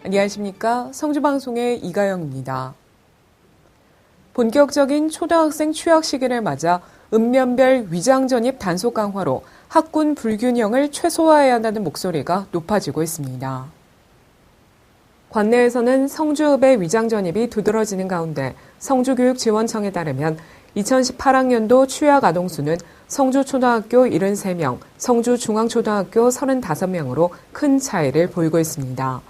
안녕하십니까. 성주방송의 이가영입니다. 본격적인 초등학생 취학 시기를 맞아 읍면별 위장 전입 단속 강화로 학군 불균형을 최소화해야 한다는 목소리가 높아지고 있습니다. 관내에서는 성주읍의 위장 전입이 두드러지는 가운데 성주교육지원청에 따르면 2018학년도 취학 아동 수는 성주초등학교 73명, 성주중앙초등학교 35명으로 큰 차이를 보이고 있습니다.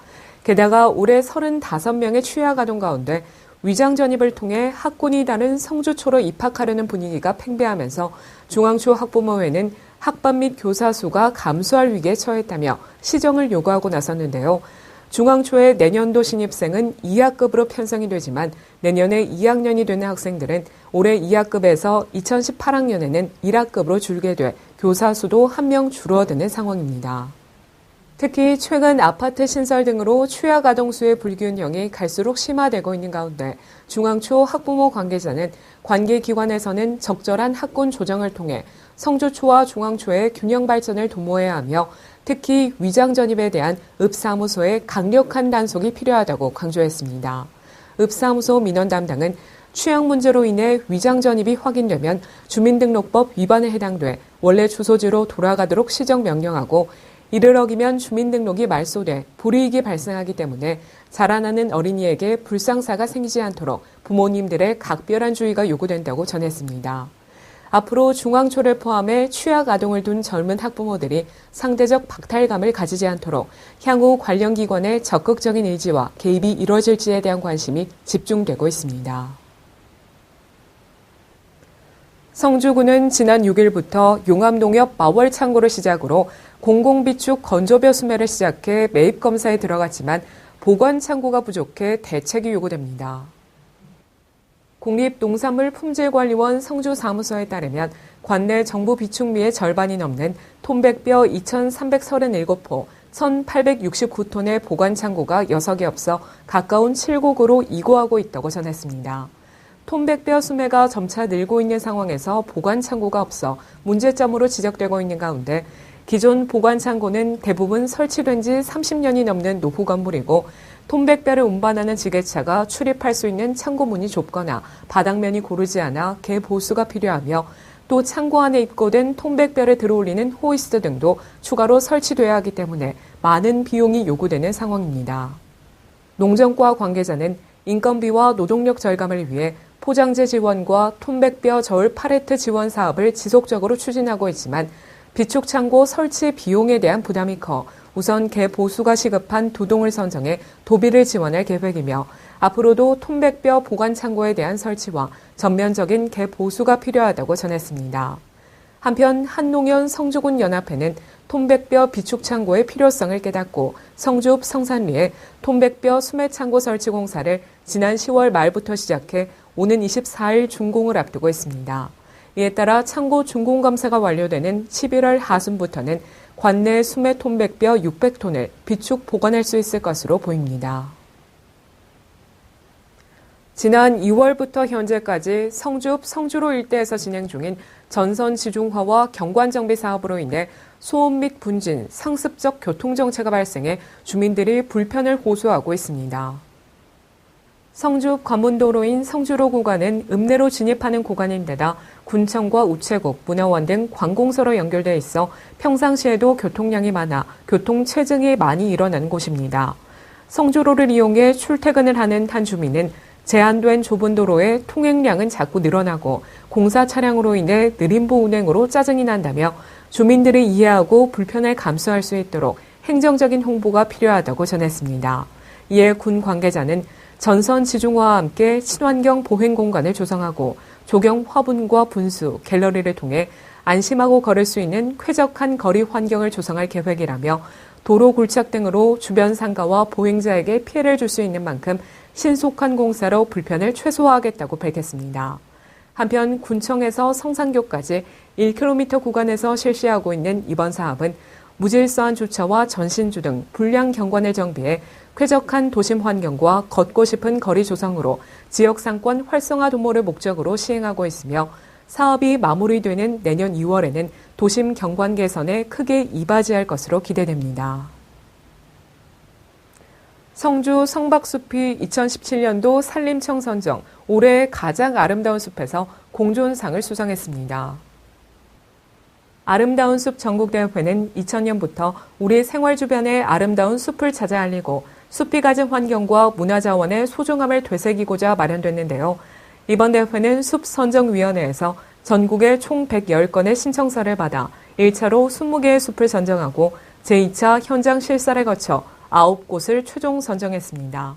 게다가 올해 35명의 취학 아동 가운데 위장 전입을 통해 학군이 다른 성주초로 입학하려는 분위기가 팽배하면서 중앙초 학부모회는 학반 및 교사 수가 감소할 위기에 처했다며 시정을 요구하고 나섰는데요. 중앙초의 내년도 신입생은 2학급으로 편성이 되지만 내년에 2학년이 되는 학생들은 올해 2학급에서 2018학년에는 1학급으로 줄게 돼 교사 수도 1명 줄어드는 상황입니다. 특히 최근 아파트 신설 등으로 취학 아동 수의 불균형이 갈수록 심화되고 있는 가운데 중앙초 학부모 관계자는 관계기관에서는 적절한 학군 조정을 통해 성주초와 중앙초의 균형 발전을 도모해야 하며 특히 위장 전입에 대한 읍사무소의 강력한 단속이 필요하다고 강조했습니다. 읍사무소 민원 담당은 취약 문제로 인해 위장 전입이 확인되면 주민등록법 위반에 해당돼 원래 주소지로 돌아가도록 시정 명령하고 이를 어기면 주민등록이 말소돼 불이익이 발생하기 때문에 자라나는 어린이에게 불상사가 생기지 않도록 부모님들의 각별한 주의가 요구된다고 전했습니다. 앞으로 중앙초를 포함해 취약 아동을 둔 젊은 학부모들이 상대적 박탈감을 가지지 않도록 향후 관련 기관의 적극적인 의지와 개입이 이뤄질지에 대한 관심이 집중되고 있습니다. 성주구는 지난 6일부터 용암농협 마월 창고를 시작으로 공공비축 건조벼 수매를 시작해 매입 검사에 들어갔지만 보관 창고가 부족해 대책이 요구됩니다. 국립농산물품질관리원 성주사무소에 따르면 관내 정부 비축미의 절반이 넘는 톤백뼈 2,337포, 1,869톤의 보관 창고가 6개 없어 가까운 7곡으로 이고하고 있다고 전했습니다. 톤백뼈 수매가 점차 늘고 있는 상황에서 보관 창고가 없어 문제점으로 지적되고 있는 가운데 기존 보관 창고는 대부분 설치된 지 30년이 넘는 노후 건물이고 톤백뼈를 운반하는 지게차가 출입할 수 있는 창고 문이 좁거나 바닥면이 고르지 않아 개보수가 필요하며 또 창고 안에 입고된 톤백뼈를 들어올리는 호이스트 등도 추가로 설치돼야 하기 때문에 많은 비용이 요구되는 상황입니다. 농정과 관계자는 인건비와 노동력 절감을 위해 포장재 지원과 톤백뼈 저울 팔레트 지원 사업을 지속적으로 추진하고 있지만 비축 창고 설치 비용에 대한 부담이 커 우선 개보수가 시급한 두 동을 선정해 도비를 지원할 계획이며 앞으로도 톤백뼈 보관 창고에 대한 설치와 전면적인 개보수가 필요하다고 전했습니다. 한편 한농연 성주군 연합회는 톤백뼈 비축 창고의 필요성을 깨닫고 성주읍 성산리에 톤백뼈 수매 창고 설치 공사를 지난 10월 말부터 시작해 오는 24일 준공을 앞두고 있습니다. 이에 따라 창고 준공 검사가 완료되는 11월 하순부터는 관내 수매 톤백뼈 600톤을 비축 보관할 수 있을 것으로 보입니다. 지난 2월부터 현재까지 성주읍 성주로 일대에서 진행 중인 전선 지중화와 경관 정비 사업으로 인해 소음 및 분진, 상습적 교통정체가 발생해 주민들이 불편을 호소하고 있습니다. 성주읍 관문도로인 성주로 구간은 읍내로 진입하는 구간인데다 군청과 우체국, 문화원 등 관공서로 연결돼 있어 평상시에도 교통량이 많아 교통체증이 많이 일어나는 곳입니다. 성주로를 이용해 출퇴근을 하는 한 주민은 제한된 좁은 도로의 통행량은 자꾸 늘어나고 공사 차량으로 인해 느림보 운행으로 짜증이 난다며 주민들이 이해하고 불편을 감수할 수 있도록 행정적인 홍보가 필요하다고 전했습니다. 이에 군 관계자는 전선 지중화와 함께 친환경 보행 공간을 조성하고 조경 화분과 분수, 갤러리를 통해 안심하고 걸을 수 있는 쾌적한 거리 환경을 조성할 계획이라며 도로 굴착 등으로 주변 상가와 보행자에게 피해를 줄 수 있는 만큼 신속한 공사로 불편을 최소화하겠다고 밝혔습니다. 한편 군청에서 성산교까지 1km 구간에서 실시하고 있는 이번 사업은 무질서한 주차와 전신주 등 불량 경관을 정비해 쾌적한 도심 환경과 걷고 싶은 거리 조성으로 지역 상권 활성화 도모를 목적으로 시행하고 있으며 사업이 마무리되는 내년 2월에는 도심 경관 개선에 크게 이바지할 것으로 기대됩니다. 성주 성박숲이 2017년도 산림청 선정 올해의 가장 아름다운 숲에서 공존상을 수상했습니다. 아름다운 숲 전국대회는 2000년부터 우리 생활 주변의 아름다운 숲을 찾아 알리고 숲이 가진 환경과 문화자원의 소중함을 되새기고자 마련됐는데요. 이번 대회는 숲선정위원회에서 전국의 총 110건의 신청서를 받아 1차로 20개의 숲을 선정하고 제2차 현장 실사를 거쳐 9곳을 최종 선정했습니다.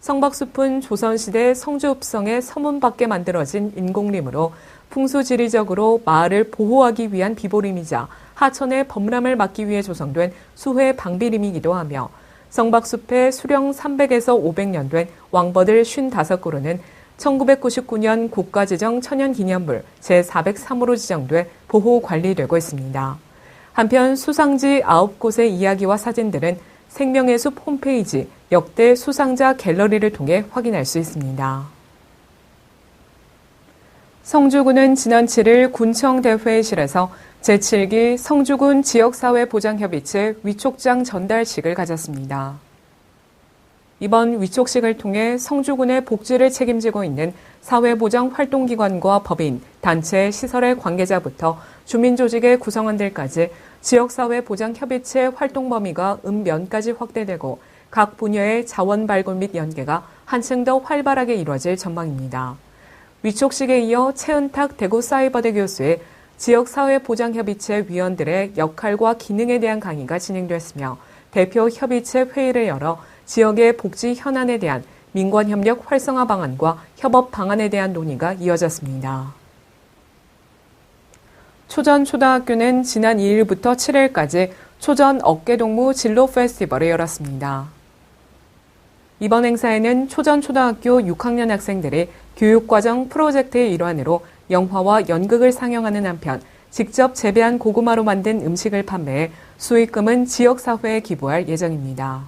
성박숲은 조선시대 성주읍성의 서문 밖에 만들어진 인공림으로 풍수지리적으로 마을을 보호하기 위한 비보림이자 하천의 범람을 막기 위해 조성된 수회 방비림이기도 하며 성박숲의 수령 300에서 500년 된 왕버들 55그루는 1999년 국가지정 천연기념물 제403호로 지정돼 보호 관리되고 있습니다. 한편 수상지 9곳의 이야기와 사진들은 생명의 숲 홈페이지 역대 수상자 갤러리를 통해 확인할 수 있습니다. 성주군은 지난 7일 군청 대회의실에서 제7기 성주군 지역사회보장협의체 위촉장 전달식을 가졌습니다. 이번 위촉식을 통해 성주군의 복지를 책임지고 있는 사회보장활동기관과 법인, 단체, 시설의 관계자부터 주민조직의 구성원들까지 지역사회보장협의체 활동 범위가 읍면까지 확대되고 각 분야의 자원 발굴 및 연계가 한층 더 활발하게 이뤄질 전망입니다. 위촉식에 이어 최은탁 대구사이버대 교수의 지역사회보장협의체 위원들의 역할과 기능에 대한 강의가 진행됐으며 대표 협의체 회의를 열어 지역의 복지 현안에 대한 민관협력 활성화 방안과 협업 방안에 대한 논의가 이어졌습니다. 초전초등학교는 지난 2일부터 7일까지 초전 어깨동무 진로 페스티벌을 열었습니다. 이번 행사에는 초전초등학교 6학년 학생들이 교육과정 프로젝트의 일환으로 영화와 연극을 상영하는 한편 직접 재배한 고구마로 만든 음식을 판매해 수익금은 지역사회에 기부할 예정입니다.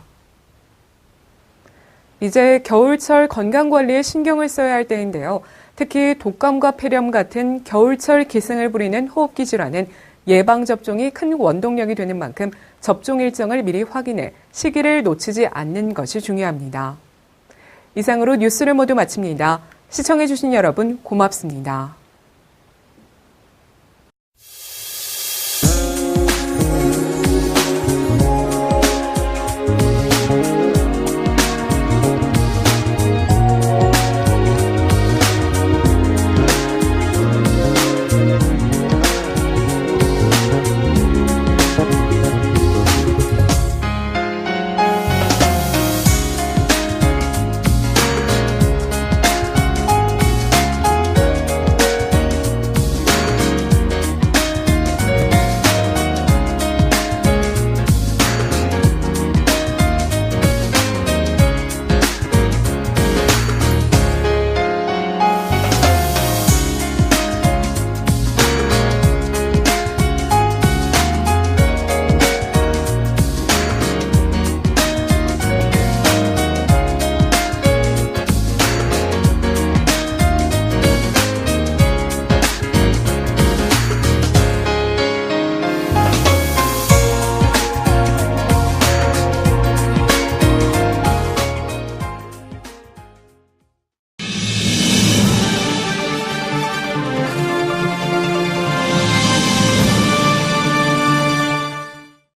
이제 겨울철 건강관리에 신경을 써야 할 때인데요. 특히 독감과 폐렴 같은 겨울철 기승을 부리는 호흡기 질환은 예방접종이 큰 원동력이 되는 만큼 접종 일정을 미리 확인해 시기를 놓치지 않는 것이 중요합니다. 이상으로 뉴스를 모두 마칩니다. 시청해주신 여러분 고맙습니다.